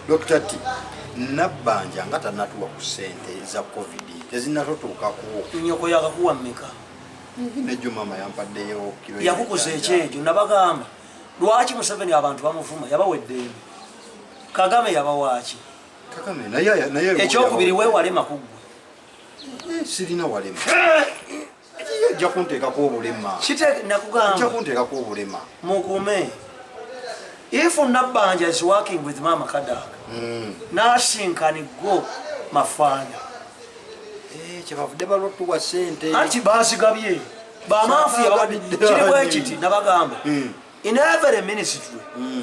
Dr. T Nabbanja nga tanatuwa ku ssente za covid tezinnatotuukako. Nnyoko yakakuwa mmeka? Nejjo mama yampaddeyo kilo yakukuza ekyejo nabagamba lwaki Museveni abantu bamuvuma yabawedde Kagame yabawaaki Kagame naye ekyokubiri weewale makugwe sirina walema ajja kunteekako obulema nakugamba kunteekako obulema mukume if Nabbanja is working with Mama Kadaga nasinkani go Mafanya kyebavudde balwatuwa ssente anti baazigabye bamafia kiribwekiti nabagamba in every ministry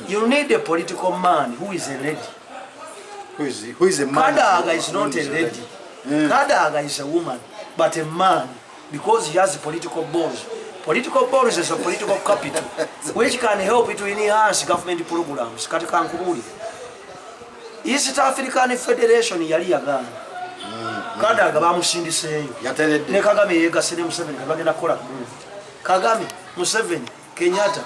you need a political man who is a lady. Who is a man? Kadaga is not a lady. Kadaga is a woman, but a man, because he has political balls. Political balls is a political capital, which can help it to enhance government programs. Katika nkubuli East African Federation yali yagana Kadaga bamusindiseeyo ne Kagame yeegase ne Museveni bagenda kukola Kagame Museveni Kenyatta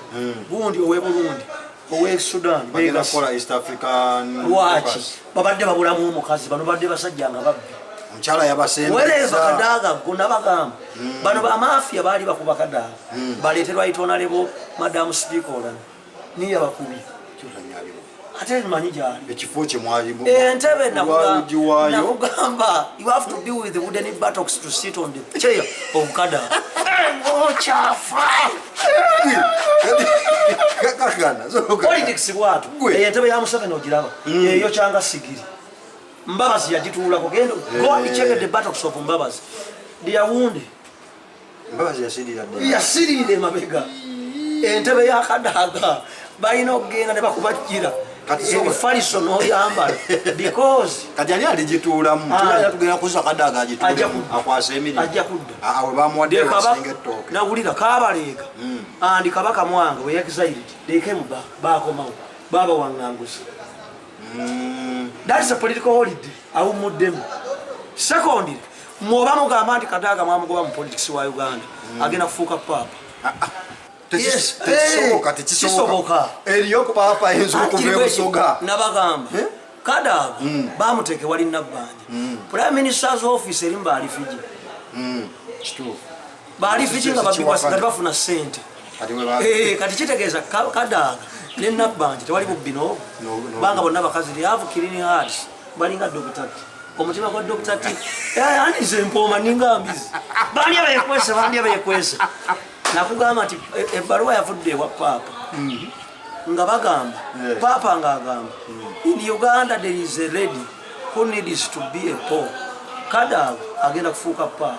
Burundi owe Burundi owe Sudan bagenda kukola East African lwaki babadde babulamu omukazi bano badde basajja nga babbi omukyala yabasemba wereza Kadaga gonna bagamba bano bamafia baali bakuba Kadaga baleeterwa itonalebo Madam Speaker niye bakubi ate manyi gyali ekifo kye mwalimu entebe nakugamba you have to deal with the wooden buttocks to sit on the chair of Kadaga ochafa politics bwatu entebe ya Museveni ogiraba eyo kyanga sigiri Mbabazi yagituulako gendo go and check the buttocks of Mbabazi they are wounded. Mbabazi yasirira mabega entebe ya Kadaga balina okugenda ne bakubajjira faliso n'oyambala because kati ani aligituulamu tulaya tugenda kuza Kadaga agituulamu akwasa emirimu ajja kudda we bamuwadde basinga ettooke nawulira kaabaleega andi Kabaka Mwanga we exiled they came bakomawo baba wangangusa that is a political holiday awumuddemu. Secondly mwoba mugamba nti Kadaga mwamugoba mu politics wa Uganda agenda kufuuka papa tekisoboka eriyo kupapa enzo okubebusoga nabagamba Kadaga bamuteeke wali Nabbanja Prime Minister's office eri mbaali Fiji kituufu baali Fiji nga bafuna ssente kati kitegeeza Kadaga ne Nabbanja tewali bubbino banga bonna bakazi they have clean hearts balinga Dr. T omutima gwa Dr. T andize empooma ninga mbizi bandi abeyekwese nakugamba nti ebbaluwa yavudde ewa Papa nga bagamba Papa ng'agamba in Uganda there is a lady who needs to be a pope. Kadaga agenda kufuuka Papa.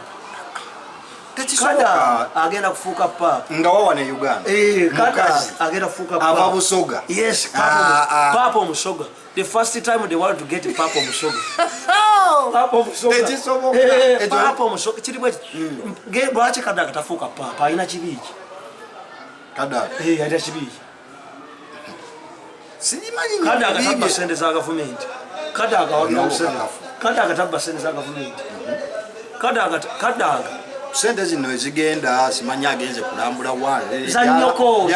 Kadaga agenda kufuuka Papa nga wawa ne Uganda Kadaga agenda kufuuka Papa aba Busoga. Yes, Papa Musoga. The first time they wanted to get a Papa Musoga. Papa Musoga. Papa Musoga. Chiribwe lwaki Kadaga tafuuka Papa alina kibiki Kadaga alina kibiki simanyi Kadaga tabba sente za gavumenti Kadaga wabula Museveni Kadaga tabba sente za gavumenti Kadaga sente zino ezigenda simanyi agenze kulambula wale za nnyoko